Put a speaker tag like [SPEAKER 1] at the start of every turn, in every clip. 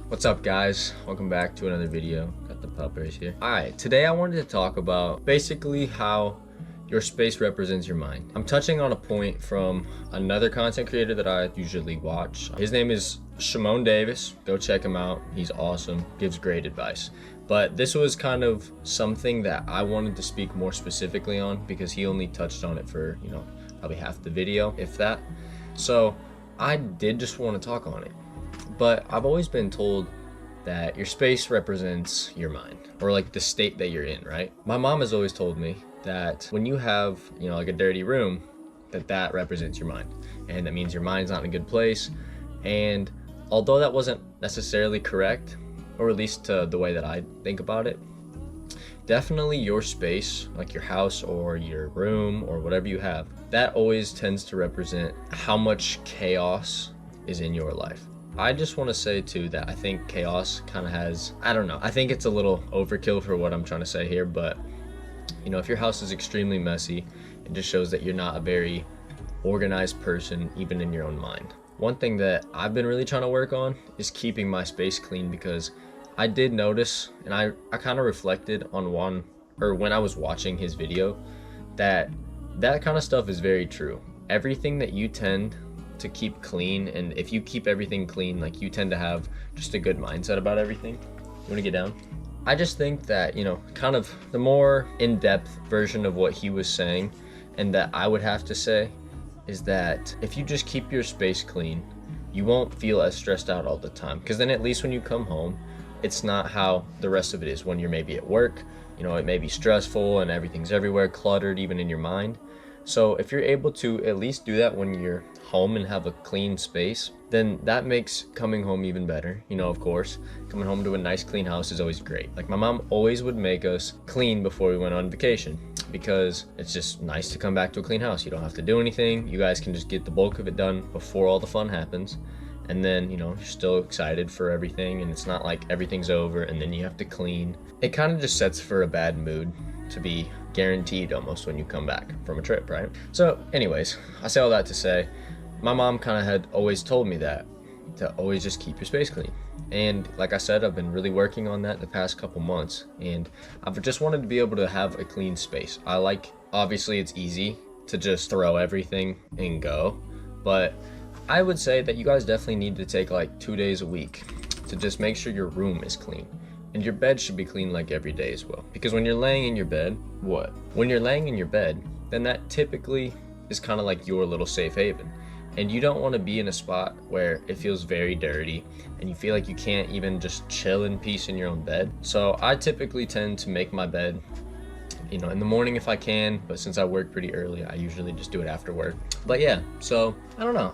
[SPEAKER 1] What's up, guys? Welcome back to another video. Got the puppers here. Alright, today I wanted to talk about basically how your space represents your mind. I'm touching on a point from another content creator that I usually watch. His name is Shimon Davis. Go check him out. He's awesome, gives great advice. But this was kind of something that I wanted to speak more specifically on because he only touched on it for, probably half the video, if that. So I did just want to talk on it. But I've always been told that your space represents your mind, or like the state that you're in, right? My mom has always told me that when you have, like a dirty room, that represents your mind. And that means your mind's not in a good place. And although that wasn't necessarily correct, or at least to the way that I think about it, definitely your space, like your house or your room or whatever you have, that always tends to represent how much chaos is in your life. I just want to say too that I think chaos kind of has, I don't know, I think it's a little overkill for what I'm trying to say here, but if your house is extremely messy, it just shows that you're not a very organized person, even in your own mind. One thing that I've been really trying to work on is keeping my space clean, because I did notice, and I kind of reflected on when I was watching his video, that kind of stuff is very true. Everything that you tend to keep clean, and if you keep everything clean, like, you tend to have just a good mindset about everything. You want to get down? I just think that, kind of the more in-depth version of what he was saying, and that I would have to say, is that if you just keep your space clean, you won't feel as stressed out all the time, because then at least when you come home, it's not how the rest of it is when you're maybe at work. It may be stressful and everything's everywhere, cluttered, even in your mind. So if you're able to at least do that when you're home and have a clean space, then that makes coming home even better. Of course, coming home to a nice clean house is always great. Like, my mom always would make us clean before we went on vacation, because it's just nice to come back to a clean house. You don't have to do anything. You guys can just get the bulk of it done before all the fun happens. And then, you're still excited for everything, and it's not like everything's over and then you have to clean. It kind of just sets for a bad mood to be guaranteed almost when you come back from a trip, right? So anyways, I say all that to say, my mom kind of had always told me that, to always just keep your space clean. And like I said, I've been really working on that the past couple months, and I've just wanted to be able to have a clean space. Obviously it's easy to just throw everything and go, but I would say that you guys definitely need to take like 2 days a week to just make sure your room is clean. And your bed should be clean like every day as well. Because when you're laying in your bed, then that typically is kind of like your little safe haven. And you don't want to be in a spot where it feels very dirty and you feel like you can't even just chill in peace in your own bed. So I typically tend to make my bed, in the morning if I can, but since I work pretty early, I usually just do it after work. But yeah, so I don't know,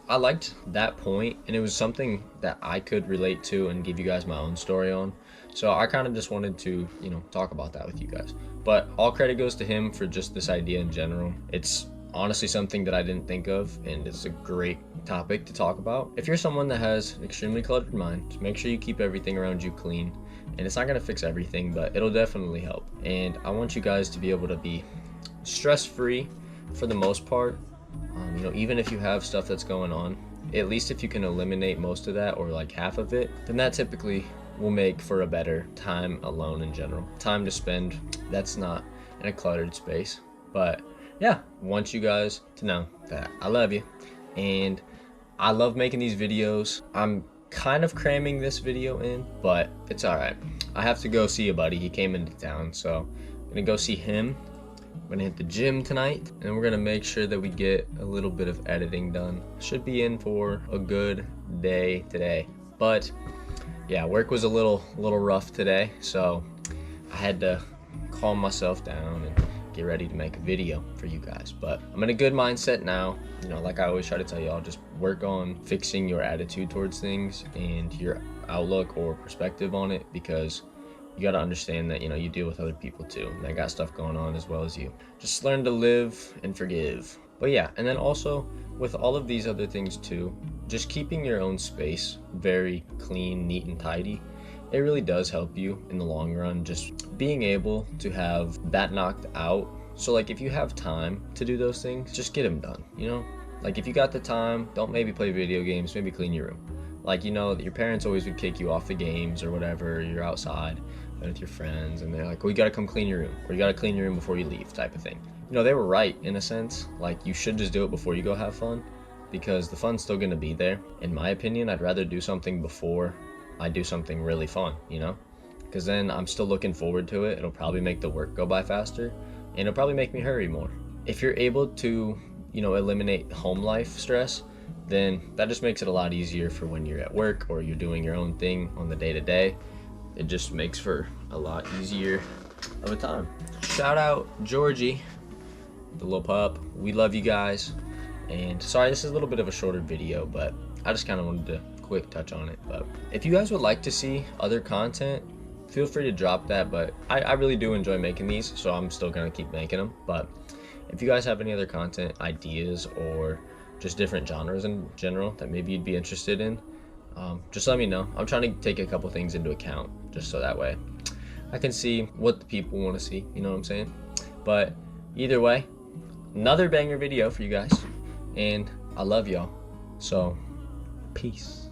[SPEAKER 1] I liked that point, and it was something that I could relate to and give you guys my own story on. So I kind of just wanted to, talk about that with you guys. But all credit goes to him for just this idea in general. It's honestly something that I didn't think of, and it's a great topic to talk about. If you're someone that has an extremely cluttered mind, just make sure you keep everything around you clean. And it's not going to fix everything, but it'll definitely help. And I want you guys to be able to be stress-free for the most part. Even if you have stuff that's going on, at least if you can eliminate most of that, or like half of it, then that typically will make for a better time alone in general. Time to spend that's not in a cluttered space. But yeah, I want you guys to know that I love you, and I love making these videos. I'm kind of cramming this video in, but it's all right. I have to go see a buddy. He came into town, so I'm gonna go see him. I'm gonna hit the gym tonight, and we're gonna make sure that we get a little bit of editing done. Should be in for a good day today. But yeah, work was a little rough today, so I had to calm myself down and get ready to make a video for you guys. But I'm in a good mindset now. Like I always try to tell y'all, just work on fixing your attitude towards things and your outlook or perspective on it, because you got to understand that you deal with other people too, and they got stuff going on as well as you. Just learn to live and forgive. But yeah, and then also with all of these other things too, just keeping your own space very clean, neat, and tidy, it really does help you in the long run. Just being able to have that knocked out. So like, if you have time to do those things, just get them done. Like, if you got the time, don't maybe play video games, maybe clean your room. Like, you know, your parents always would kick you off the games or whatever, you're outside with your friends, and they're like, well, you gotta come clean your room, or you gotta clean your room before you leave, type of thing. You know, they were right in a sense. Like, you should just do it before you go have fun, because the fun's still gonna be there. In my opinion, I'd rather do something before I do something really fun, you know? Because then I'm still looking forward to it. It'll probably make the work go by faster, and it'll probably make me hurry more. If you're able to, you know, eliminate home life stress, then that just makes it a lot easier for when you're at work or you're doing your own thing on the day-to-day. It just makes for a lot easier of a time. Shout out Georgie, the little pup. We love you guys. And sorry, this is a little bit of a shorter video, but I just kind of wanted to quick touch on it. But if you guys would like to see other content, feel free to drop that. But I really do enjoy making these, so I'm still gonna keep making them. But if you guys have any other content ideas or just different genres in general that maybe you'd be interested in, just let me know. I'm trying to take a couple things into account, just so that way I can see what the people want to see, you know what I'm saying? But either way, another banger video for you guys, and I love y'all, so peace.